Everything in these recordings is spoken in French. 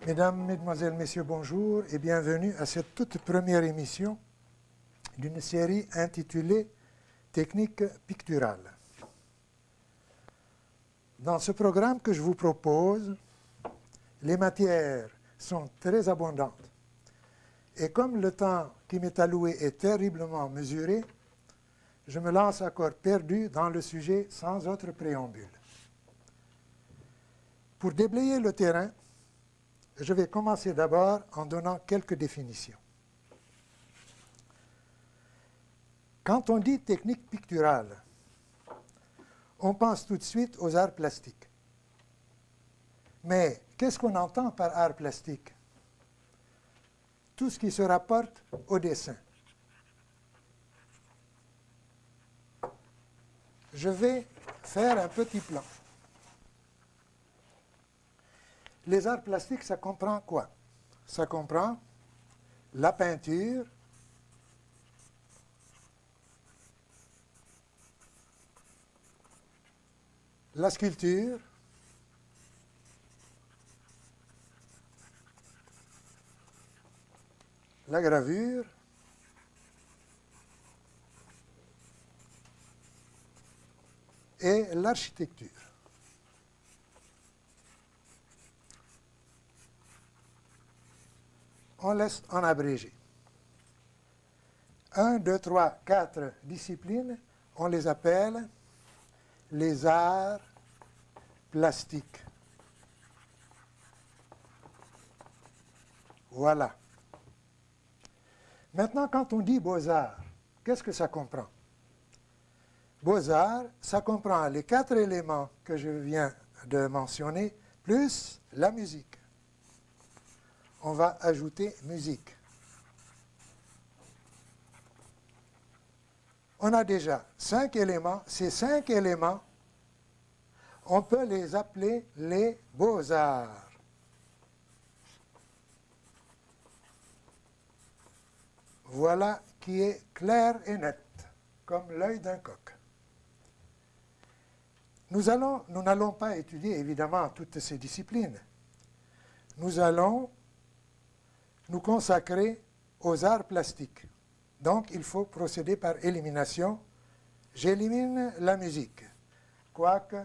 Mesdames, Mesdemoiselles, Messieurs, bonjour et bienvenue à cette toute première émission d'une série intitulée Technique picturale. Dans ce programme que je vous propose, les matières sont très abondantes et comme le temps qui m'est alloué est terriblement mesuré, je me lance à corps perdu dans le sujet sans autre préambule. Pour déblayer le terrain, je vais commencer d'abord en donnant quelques définitions. Quand on dit technique picturale, on pense tout de suite aux arts plastiques. Mais qu'est-ce qu'on entend par art plastique? Tout ce qui se rapporte au dessin. Je vais faire un petit plan. Les arts plastiques, ça comprend quoi? Ça comprend la peinture, la sculpture, la gravure, et l'architecture. On laisse en abrégé. 1, 2, 3, 4 disciplines, on les appelle les arts plastiques. Voilà. Maintenant, quand on dit beaux-arts, qu'est-ce que ça comprend? Beaux-arts, ça comprend les 4 éléments que je viens de mentionner, plus la musique. On va ajouter musique. On a déjà 5 éléments. Ces 5 éléments, on peut les appeler les beaux-arts. Voilà qui est clair et net, comme l'œil d'un coq. Nous n'allons pas étudier évidemment toutes ces disciplines. Nous allons nous consacrer aux arts plastiques. Donc, il faut procéder par élimination. J'élimine la musique. Quoique,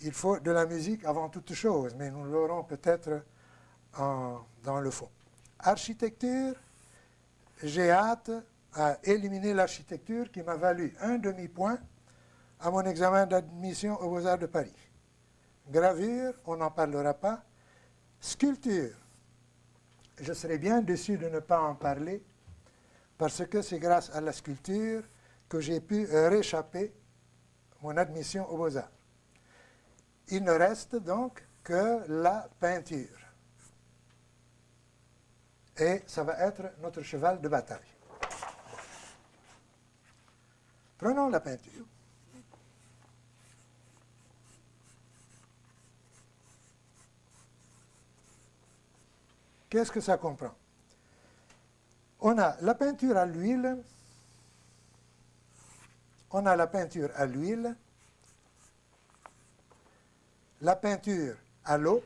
il faut de la musique avant toute chose, mais nous l'aurons peut-être dans le fond. Architecture, j'ai hâte à éliminer l'architecture qui m'a valu un demi-point à mon examen d'admission aux Beaux-Arts de Paris. Gravure, on n'en parlera pas. Sculpture, je serais bien déçu de ne pas en parler parce que c'est grâce à la sculpture que j'ai pu réchapper mon admission aux Beaux-Arts. Il ne reste donc que la peinture. Et ça va être notre cheval de bataille. Prenons la peinture. Qu'est-ce que ça comprend? On a la peinture à l'huile, on a la peinture à l'huile, la peinture à l'eau,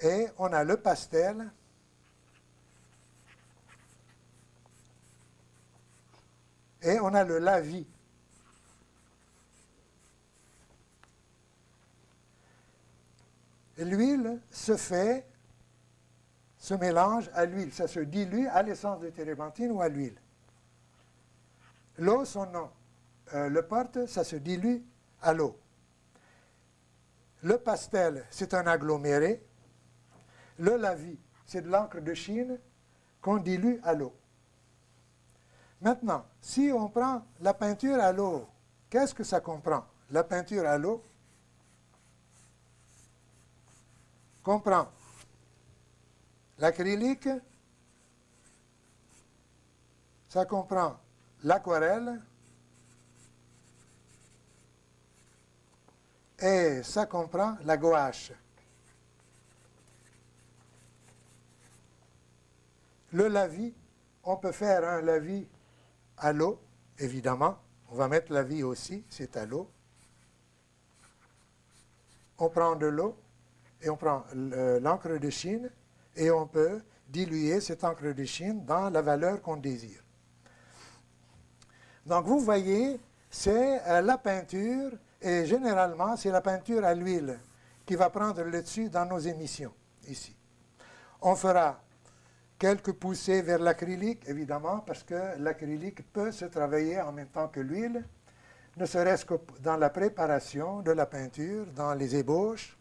et on a le pastel, et on a le lavis. L'huile se mélange à l'huile, ça se dilue à l'essence de térébenthine ou à l'huile. L'eau, son nom le porte, ça se dilue à l'eau. Le pastel, c'est un aggloméré. Le lavis, c'est de l'encre de Chine qu'on dilue à l'eau. Maintenant, si on prend la peinture à l'eau, qu'est-ce que ça comprend? La peinture à l'eau comprend l'acrylique, ça comprend l'aquarelle et ça comprend la gouache. Le lavis, on peut faire un lavis à l'eau, évidemment. On va mettre la vie aussi, c'est à l'eau. on prend de l'eau et on prend l'encre de Chine et on peut diluer cette encre de Chine dans la valeur qu'on désire. Donc vous voyez, c'est la peinture, et généralement c'est la peinture à l'huile qui va prendre le dessus dans nos émissions, ici. On fera quelques poussées vers l'acrylique, évidemment, parce que l'acrylique peut se travailler en même temps que l'huile, ne serait-ce que dans la préparation de la peinture, dans les ébauches.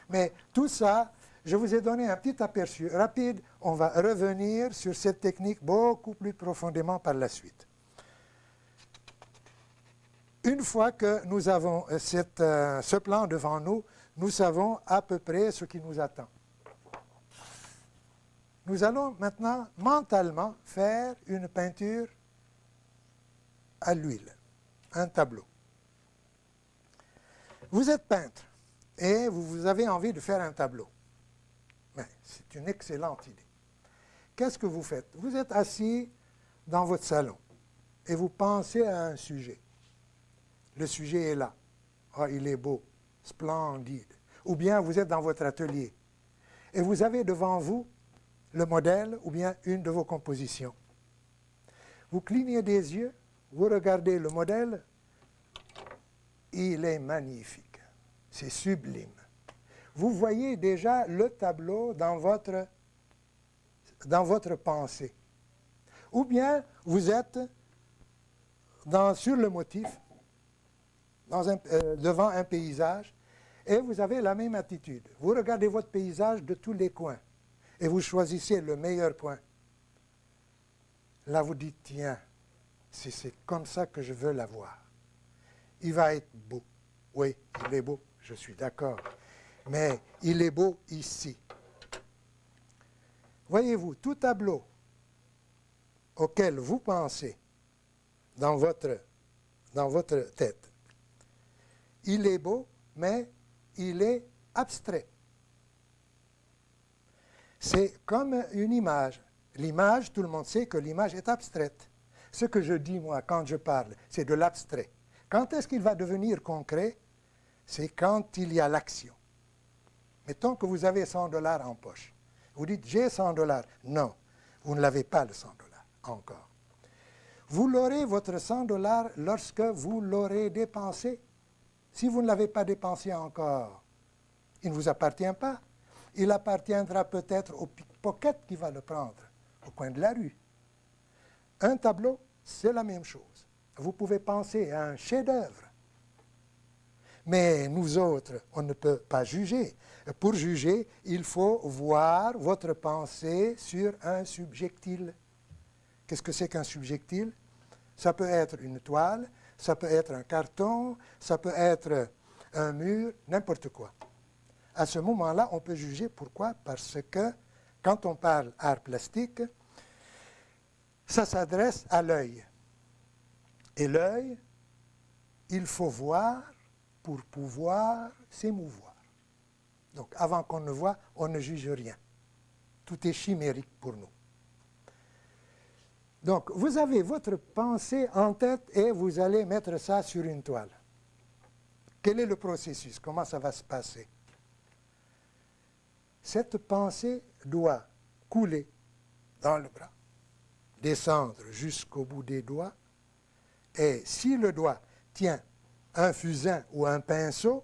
Mais tout ça, je vous ai donné un petit aperçu rapide. On va revenir sur cette technique beaucoup plus profondément par la suite. Une fois que nous avons ce plan devant nous, nous savons à peu près ce qui nous attend. Nous allons maintenant mentalement faire une peinture à l'huile, un tableau. Vous êtes peintre et vous avez envie de faire un tableau. Mais c'est une excellente idée. Qu'est-ce que vous faites? Vous êtes assis dans votre salon et vous pensez à un sujet. Le sujet est là. Ah, il est beau, splendide. Ou bien vous êtes dans votre atelier et vous avez devant vous le modèle ou bien une de vos compositions. Vous clignez des yeux, vous regardez le modèle, il est magnifique, c'est sublime. Vous voyez déjà le tableau dans votre pensée. Ou bien vous êtes sur le motif, devant un paysage, et vous avez la même attitude. Vous regardez votre paysage de tous les coins. Et vous choisissez le meilleur point. Là, vous dites, tiens, c'est comme ça que je veux l'avoir. Il va être beau. Oui, il est beau, je suis d'accord. Mais il est beau ici. Voyez-vous, tout tableau auquel vous pensez dans votre tête, il est beau, mais il est abstrait. C'est comme une image. L'image, tout le monde sait que l'image est abstraite. Ce que je dis, moi, quand je parle, c'est de l'abstrait. Quand est-ce qu'il va devenir concret? C'est quand il y a l'action. Mettons que vous avez 100 $ en poche. Vous dites, j'ai 100 $. Non, vous ne l'avez pas, le 100 $ encore. Vous l'aurez, votre 100 $ lorsque vous l'aurez dépensé. Si vous ne l'avez pas dépensé encore, il ne vous appartient pas. Il appartiendra peut-être au pickpocket qui va le prendre, au coin de la rue. Un tableau, c'est la même chose. Vous pouvez penser à un chef-d'œuvre. Mais nous autres, on ne peut pas juger. Pour juger, il faut voir votre pensée sur un subjectile. Qu'est-ce que c'est qu'un subjectile? Ça peut être une toile, ça peut être un carton, ça peut être un mur, n'importe quoi. À ce moment-là, on peut juger. Pourquoi? Parce que quand on parle art plastique, ça s'adresse à l'œil. Et l'œil, il faut voir pour pouvoir s'émouvoir. Donc, avant qu'on ne voie, on ne juge rien. Tout est chimérique pour nous. Donc, vous avez votre pensée en tête et vous allez mettre ça sur une toile. Quel est le processus? Comment ça va se passer? Cette pensée doit couler dans le bras, descendre jusqu'au bout des doigts, et si le doigt tient un fusain ou un pinceau,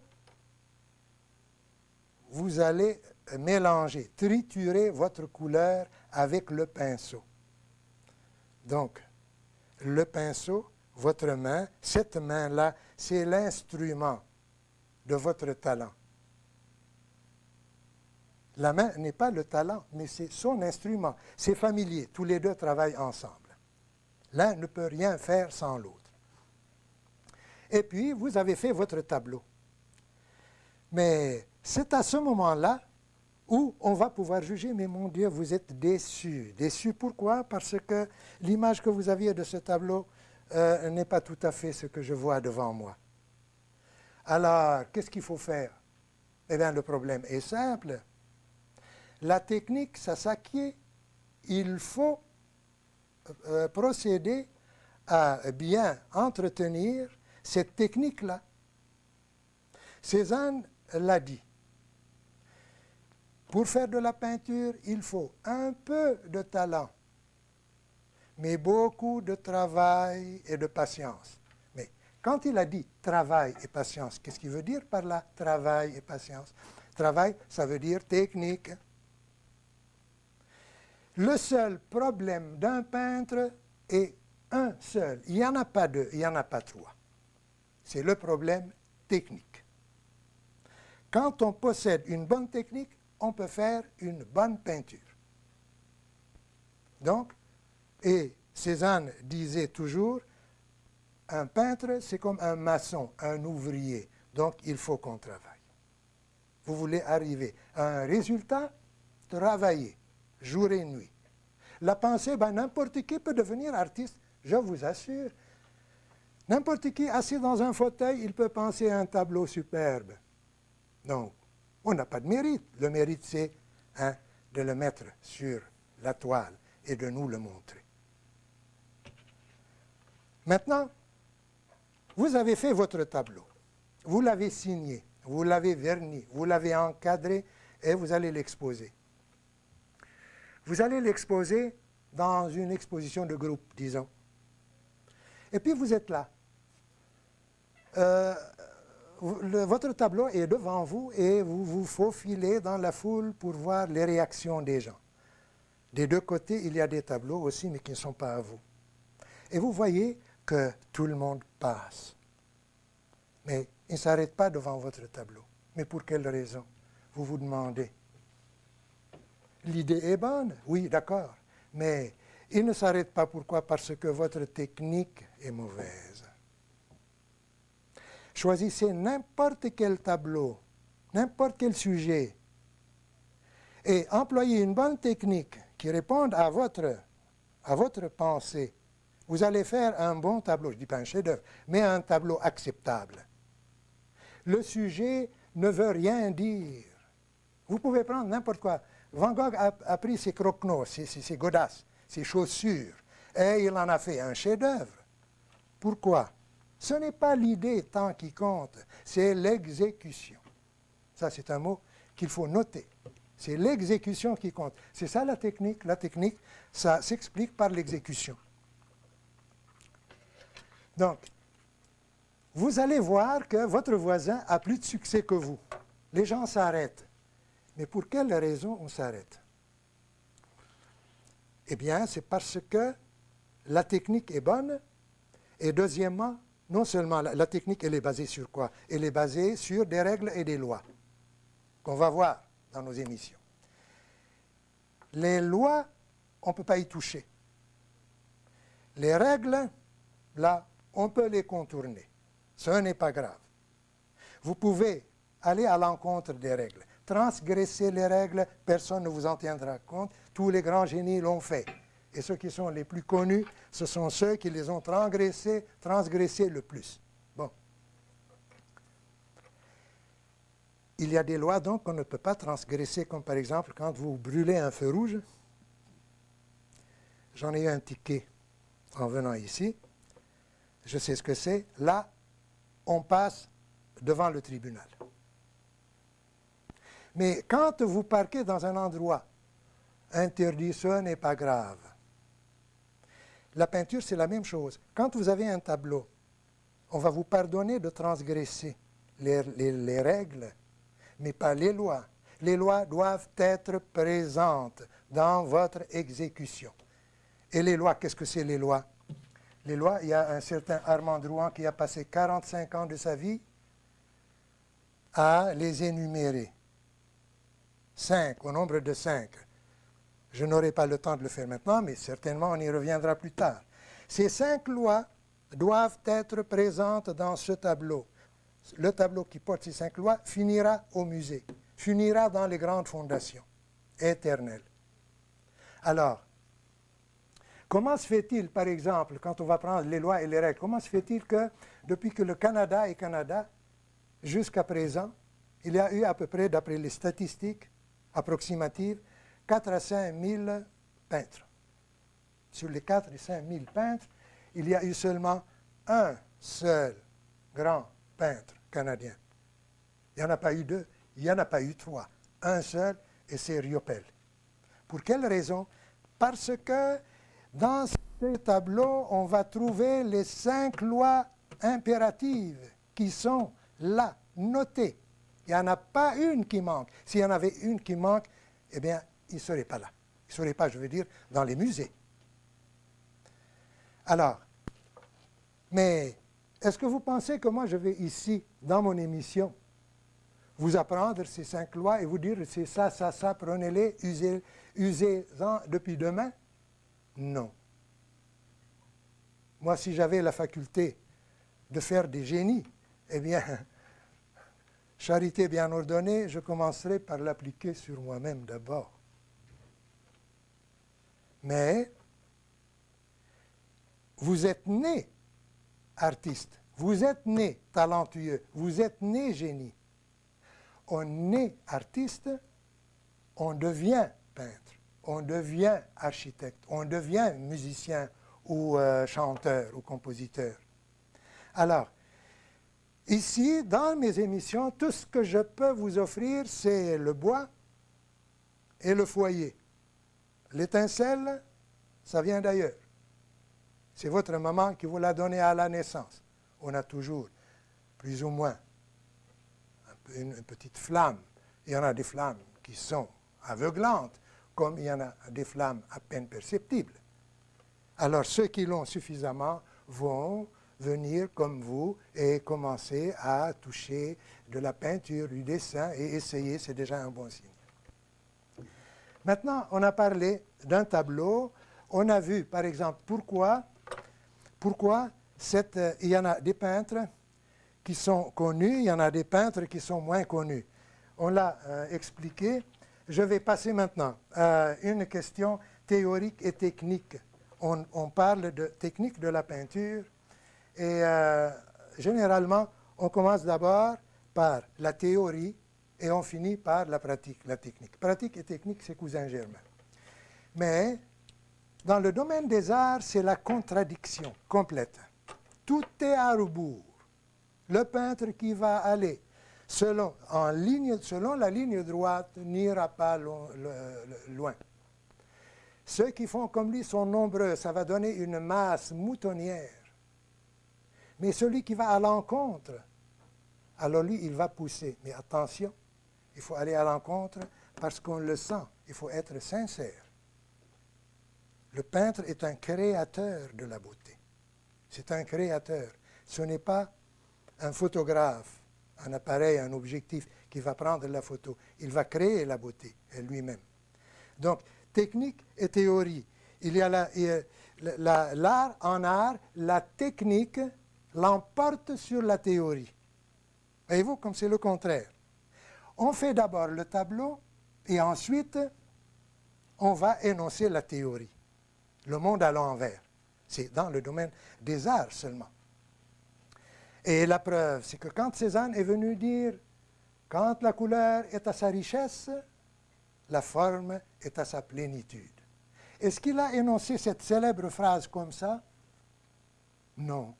vous allez mélanger, triturer votre couleur avec le pinceau. Donc, le pinceau, votre main, cette main-là, c'est l'instrument de votre talent. La main n'est pas le talent, mais c'est son instrument. C'est familier, tous les deux travaillent ensemble. L'un ne peut rien faire sans l'autre. Et puis, vous avez fait votre tableau. Mais c'est à ce moment-là où on va pouvoir juger, mais mon Dieu, vous êtes déçu. Déçu pourquoi? Parce que l'image que vous aviez de ce tableau n'est pas tout à fait ce que je vois devant moi. Alors, qu'est-ce qu'il faut faire? Eh bien, le problème est simple. La technique, ça s'acquiert. Il faut procéder à bien entretenir cette technique-là. Cézanne l'a dit. Pour faire de la peinture, il faut un peu de talent, mais beaucoup de travail et de patience. Mais quand il a dit travail et patience, qu'est-ce qu'il veut dire par là, travail et patience? Travail, ça veut dire technique. Le seul problème d'un peintre est un seul. Il n'y en a pas deux, il n'y en a pas trois. C'est le problème technique. Quand on possède une bonne technique, on peut faire une bonne peinture. Donc, et Cézanne disait toujours, un peintre, c'est comme un maçon, un ouvrier. Donc, il faut qu'on travaille. Vous voulez arriver à un résultat, travaillez, jour et nuit. La pensée, n'importe qui peut devenir artiste, je vous assure. N'importe qui assis dans un fauteuil, il peut penser à un tableau superbe. Donc, on n'a pas de mérite. Le mérite, c'est de le mettre sur la toile et de nous le montrer. Maintenant, vous avez fait votre tableau. Vous l'avez signé, vous l'avez verni, vous l'avez encadré et vous allez l'exposer. Vous allez l'exposer dans une exposition de groupe, disons. Et puis vous êtes là. Votre tableau est devant vous et vous vous faufilez dans la foule pour voir les réactions des gens. Des deux côtés, il y a des tableaux aussi, mais qui ne sont pas à vous. Et vous voyez que tout le monde passe. Mais il ne s'arrête pas devant votre tableau. Mais pour quelle raison? Vous vous demandez. L'idée est bonne, oui, d'accord. Mais il ne s'arrête pas. Pourquoi? Parce que votre technique est mauvaise. Choisissez n'importe quel tableau, n'importe quel sujet, et employez une bonne technique qui réponde à votre pensée. Vous allez faire un bon tableau, je ne dis pas un chef-d'œuvre, mais un tableau acceptable. Le sujet ne veut rien dire. Vous pouvez prendre n'importe quoi. Van Gogh a pris ses croquenots, ses godasses, ses chaussures, et il en a fait un chef-d'œuvre. Pourquoi? Ce n'est pas l'idée tant qui compte, c'est l'exécution. Ça, c'est un mot qu'il faut noter. C'est l'exécution qui compte. C'est ça la technique. La technique, ça s'explique par l'exécution. Donc, vous allez voir que votre voisin a plus de succès que vous. Les gens s'arrêtent. Mais pour quelle raison on s'arrête? Eh bien, c'est parce que la technique est bonne. Et deuxièmement, non seulement la technique, elle est basée sur quoi? Elle est basée sur des règles et des lois qu'on va voir dans nos émissions. Les lois, on ne peut pas y toucher. Les règles, là, on peut les contourner. Ce n'est pas grave. Vous pouvez aller à l'encontre des règles. Transgresser les règles, personne ne vous en tiendra compte. Tous les grands génies l'ont fait. Et ceux qui sont les plus connus, ce sont ceux qui les ont transgressés le plus. Bon. Il y a des lois donc qu'on ne peut pas transgresser, comme par exemple quand vous brûlez un feu rouge. J'en ai eu un ticket en venant ici. Je sais ce que c'est. Là, on passe devant le tribunal. Mais quand vous parquez dans un endroit interdit, ce n'est pas grave. La peinture, c'est la même chose. Quand vous avez un tableau, on va vous pardonner de transgresser les règles, mais pas les lois. Les lois doivent être présentes dans votre exécution. Et les lois, qu'est-ce que c'est les lois? Les lois, il y a un certain Armand Drouin qui a passé 45 ans de sa vie à les énumérer. 5, au nombre de 5. Je n'aurai pas le temps de le faire maintenant, mais certainement on y reviendra plus tard. Ces 5 lois doivent être présentes dans ce tableau. Le tableau qui porte ces 5 lois finira au musée, finira dans les grandes fondations éternelles. Alors, comment se fait-il, par exemple, quand on va prendre les lois et les règles, comment se fait-il que depuis que le Canada est Canada, jusqu'à présent, il y a eu à peu près, d'après les statistiques approximatives, 4 à 5 000 peintres. Sur les 4 et 5 000 peintres, il y a eu seulement un seul grand peintre canadien. Il n'y en a pas eu deux, il n'y en a pas eu trois. Un seul, et c'est Riopelle. Pour quelle raison? Parce que dans ce tableau, on va trouver les 5 lois impératives qui sont là, notées. Il n'y en a pas une qui manque. S'il y en avait une qui manque, eh bien, il ne serait pas là. Il ne serait pas, je veux dire, dans les musées. Alors, mais est-ce que vous pensez que moi, je vais ici, dans mon émission, vous apprendre ces 5 lois et vous dire c'est ça, prenez-les, usez-en depuis demain? Non. Moi, si j'avais la faculté de faire des génies, eh bien, charité bien ordonnée, je commencerai par l'appliquer sur moi-même d'abord. Mais vous êtes né artiste, vous êtes né talentueux, vous êtes né génie. On est artiste, on devient peintre, on devient architecte, on devient musicien ou chanteur ou compositeur. Alors, ici, dans mes émissions, tout ce que je peux vous offrir, c'est le bois et le foyer. L'étincelle, ça vient d'ailleurs. C'est votre maman qui vous l'a donné à la naissance. On a toujours, plus ou moins, une petite flamme. Il y en a des flammes qui sont aveuglantes, comme il y en a des flammes à peine perceptibles. Alors ceux qui l'ont suffisamment vont venir comme vous et commencer à toucher de la peinture, du dessin et essayer, c'est déjà un bon signe. Maintenant, on a parlé d'un tableau. On a vu, par exemple, pourquoi il y en a des peintres qui sont connus, il y en a des peintres qui sont moins connus. On l'a expliqué. Je vais passer maintenant à une question théorique et technique. On parle de technique de la peinture et généralement, on commence d'abord par la théorie et on finit par la pratique, la technique. Pratique et technique, c'est cousin germain. Mais dans le domaine des arts, c'est la contradiction complète. Tout est à rebours. Le peintre qui va aller selon la ligne droite n'ira pas loin. Ceux qui font comme lui sont nombreux, ça va donner une masse moutonnière. Mais celui qui va à l'encontre, alors lui, il va pousser. Mais attention, il faut aller à l'encontre parce qu'on le sent. Il faut être sincère. Le peintre est un créateur de la beauté. C'est un créateur. Ce n'est pas un photographe, un appareil, un objectif qui va prendre la photo. Il va créer la beauté lui-même. Donc, technique et théorie. Il y a l'art en art, la technique l'emporte sur la théorie. Voyez-vous, comme c'est le contraire. On fait d'abord le tableau et ensuite, on va énoncer la théorie. Le monde à l'envers. C'est dans le domaine des arts seulement. Et la preuve, c'est que quand Cézanne est venu dire « Quand la couleur est à sa richesse, la forme est à sa plénitude ». Est-ce qu'il a énoncé cette célèbre phrase comme ça? Non.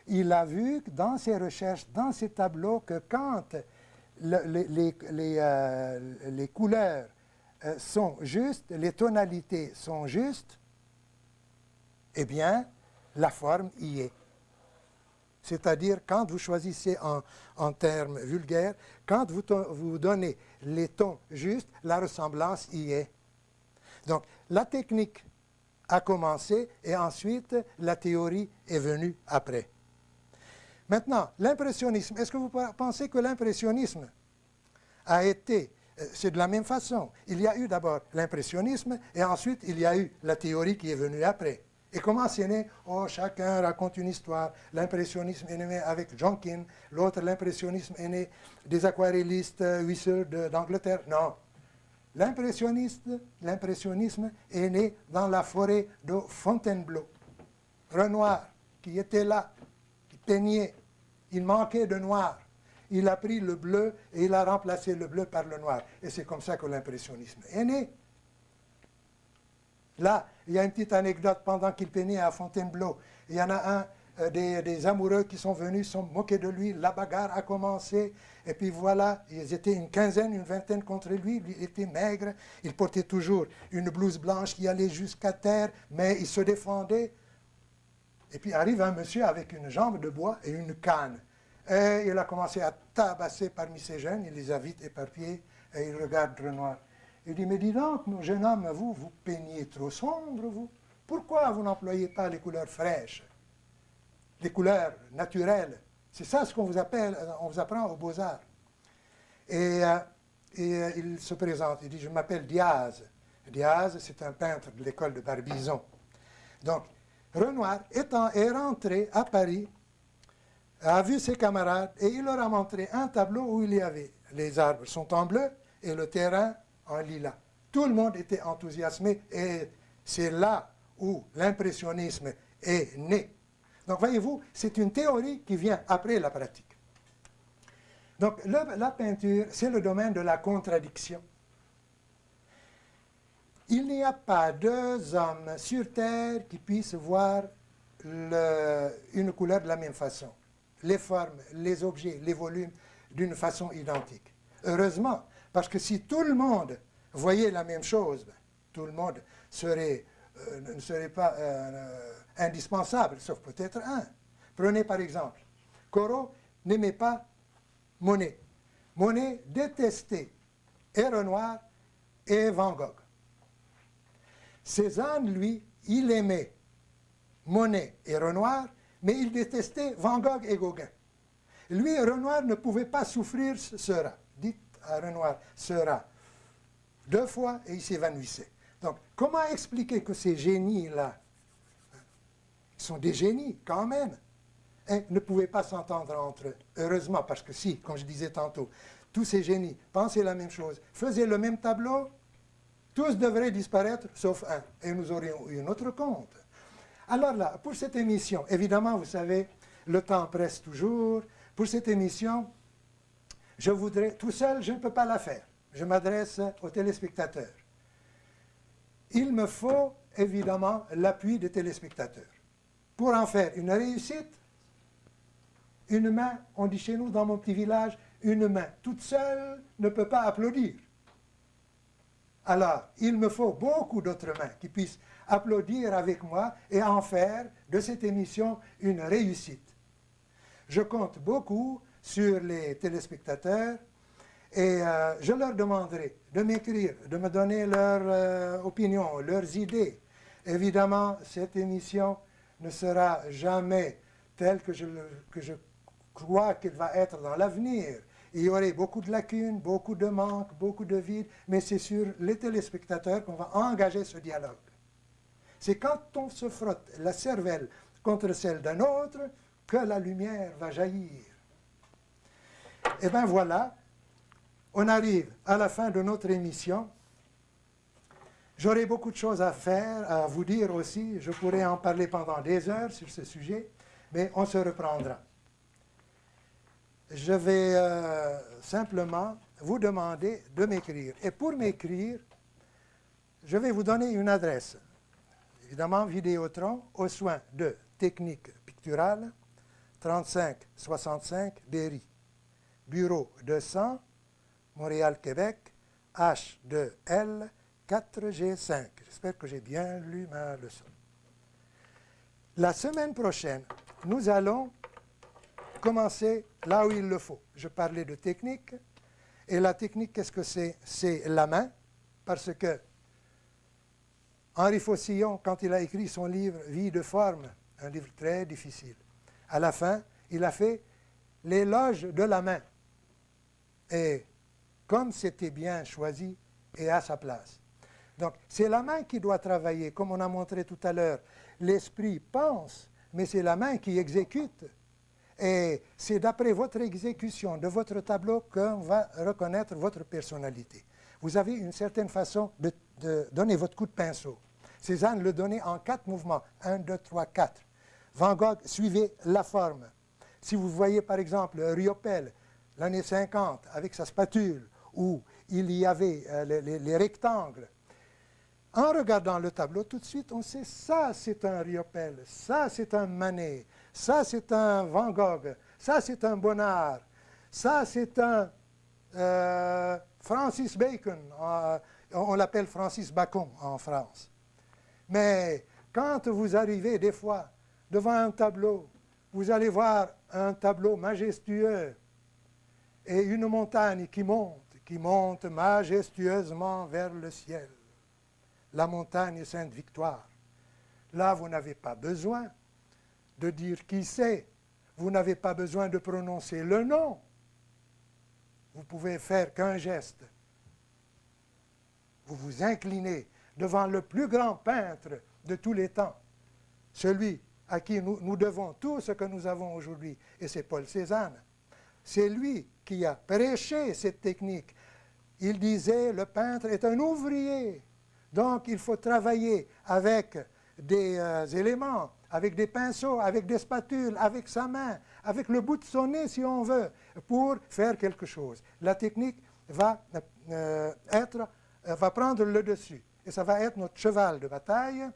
Il a vu dans ses recherches, dans ses tableaux, que quand les couleurs sont justes, les tonalités sont justes, eh bien, la forme y est. C'est-à-dire, quand vous choisissez en termes vulgaires, quand vous donnez les tons justes, la ressemblance y est. Donc, la technique a commencé et ensuite, la théorie est venue après. Maintenant, l'impressionnisme. Est-ce que vous pensez que l'impressionnisme a été... C'est de la même façon. Il y a eu d'abord l'impressionnisme et ensuite, il y a eu la théorie qui est venue après. Et comment c'est né? Oh, chacun raconte une histoire. L'impressionnisme est né avec Jonkin, l'autre, l'impressionnisme est né des aquarellistes Husserl d'Angleterre. Non. L'impressionnisme est né dans la forêt de Fontainebleau. Renoir, qui était là, qui peignait. Il manquait de noir. Il a pris le bleu et il a remplacé le bleu par le noir. Et c'est comme ça que l'impressionnisme est né. Là, il y a une petite anecdote pendant qu'il peignait à Fontainebleau. Il y en a un des amoureux qui sont venus, sont moqués de lui, la bagarre a commencé, et puis voilà, ils étaient une quinzaine, une vingtaine contre lui, lui était maigre, il portait toujours une blouse blanche qui allait jusqu'à terre, mais il se défendait. Et puis arrive un monsieur avec une jambe de bois et une canne. Et il a commencé à tabasser parmi ces jeunes, il les a vite éparpillés, et il regarde Renoir. Il dit, mais dis donc, mon jeune homme, vous peignez trop sombre, vous. Pourquoi vous n'employez pas les couleurs fraîches, les couleurs naturelles? C'est ça ce qu'on vous appelle, on vous apprend aux Beaux-Arts. Et il se présente, il dit, je m'appelle Diaz. Diaz, c'est un peintre de l'école de Barbizon. Donc, Renoir est rentré à Paris, a vu ses camarades et il leur a montré un tableau où il y avait les arbres sont en bleu et le terrain en lilas. Tout le monde était enthousiasmé et c'est là où l'impressionnisme est né. Donc voyez-vous, c'est une théorie qui vient après la pratique. Donc la peinture, c'est le domaine de la contradiction. Il n'y a pas deux hommes sur Terre qui puissent voir une couleur de la même façon. Les formes, les objets, les volumes d'une façon identique. Heureusement, parce que si tout le monde voyait la même chose, tout le monde ne serait pas indispensable, sauf peut-être un. Prenez par exemple, Corot n'aimait pas Monet. Monet détestait et Renoir et Van Gogh. Cézanne, lui, il aimait Monet et Renoir, mais il détestait Van Gogh et Gauguin. Lui, Renoir ne pouvait pas souffrir ce rat. Dites à Renoir, ce rat, 2 fois et il s'évanouissait. Donc, comment expliquer que ces génies-là, ils sont des génies quand même, ne pouvaient pas s'entendre entre eux? Heureusement, parce que si, comme je disais tantôt, tous ces génies pensaient la même chose, faisaient le même tableau, tous devraient disparaître, sauf un, et nous aurions eu notre compte. Alors là, pour cette émission, évidemment, vous savez, le temps presse toujours. Pour cette émission, je voudrais, tout seul, je ne peux pas la faire. Je m'adresse aux téléspectateurs. Il me faut, évidemment, l'appui des téléspectateurs. Pour en faire une réussite, une main, on dit chez nous, dans mon petit village, une main toute seule ne peut pas applaudir. Alors, il me faut beaucoup d'autres mains qui puissent applaudir avec moi et en faire de cette émission une réussite. Je compte beaucoup sur les téléspectateurs et je leur demanderai de m'écrire, de me donner leur opinion, leurs idées. Évidemment, cette émission ne sera jamais telle que je crois qu'elle va être dans l'avenir. Il y aurait beaucoup de lacunes, beaucoup de manques, beaucoup de vides, mais c'est sur les téléspectateurs qu'on va engager ce dialogue. C'est quand on se frotte la cervelle contre celle d'un autre que la lumière va jaillir. Et bien voilà, on arrive à la fin de notre émission. J'aurai beaucoup de choses à faire, à vous dire aussi. Je pourrais en parler pendant des heures sur ce sujet, mais on se reprendra. Je vais simplement vous demander de m'écrire. Et pour m'écrire, je vais vous donner une adresse. Évidemment, Vidéotron, aux soins de Technique Picturale, 3565 Berry. Bureau 200, Montréal, Québec, H2L 4G5. J'espère que j'ai bien lu ma leçon. La semaine prochaine, nous allons commencer là où il le faut. Je parlais de technique. Et la technique, qu'est-ce que c'est? C'est la main, parce que Henri Faucillon, quand il a écrit son livre « Vie de forme », un livre très difficile, à la fin, il a fait l'éloge de la main. Et comme c'était bien choisi et à sa place. Donc, c'est la main qui doit travailler, comme on a montré tout à l'heure. L'esprit pense, mais c'est la main qui exécute. Et c'est d'après votre exécution de votre tableau qu'on va reconnaître votre personnalité. Vous avez une certaine façon de donner votre coup de pinceau. Cézanne le donnait en 4 mouvements. 1, 2, 3, 4. Van Gogh suivait la forme. Si vous voyez par exemple Riopelle, l'année 50, avec sa spatule, où il y avait les rectangles, en regardant le tableau, tout de suite, on sait ça, c'est un Riopelle, ça, c'est un Manet, ça c'est un Van Gogh, ça c'est un Bonnard, ça c'est un Francis Bacon, on l'appelle Francis Bacon en France. Mais quand vous arrivez des fois devant un tableau, vous allez voir un tableau majestueux et une montagne qui monte majestueusement vers le ciel. La montagne Sainte-Victoire. Là, vous n'avez pas besoin de dire qui c'est. Vous n'avez pas besoin de prononcer le nom. Vous pouvez faire qu'un geste. Vous vous inclinez devant le plus grand peintre de tous les temps, celui à qui nous devons tout ce que nous avons aujourd'hui, et c'est Paul Cézanne. C'est lui qui a prêché cette technique. Il disait, le peintre est un ouvrier, donc il faut travailler avec des éléments, avec des pinceaux, avec des spatules, avec sa main, avec le bout de son nez si on veut, pour faire quelque chose. La technique va prendre le dessus. Et ça va être notre cheval de bataille.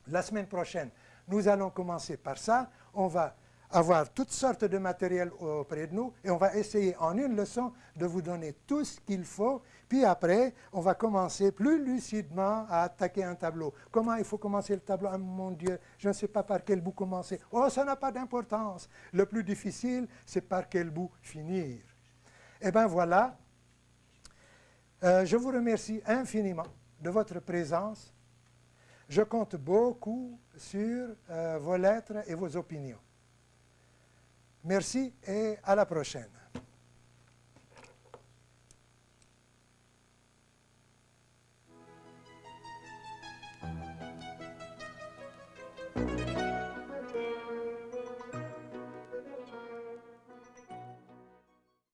La semaine prochaine, nous allons commencer par ça. On va avoir toutes sortes de matériel auprès de nous et on va essayer en une leçon de vous donner tout ce qu'il faut. Puis après, on va commencer plus lucidement à attaquer un tableau. Comment il faut commencer le tableau? Ah, mon Dieu, je ne sais pas par quel bout commencer. Oh, ça n'a pas d'importance. Le plus difficile, c'est par quel bout finir. Eh bien voilà. Je vous remercie infiniment de votre présence. Je compte beaucoup sur vos lettres et vos opinions. Merci et à la prochaine.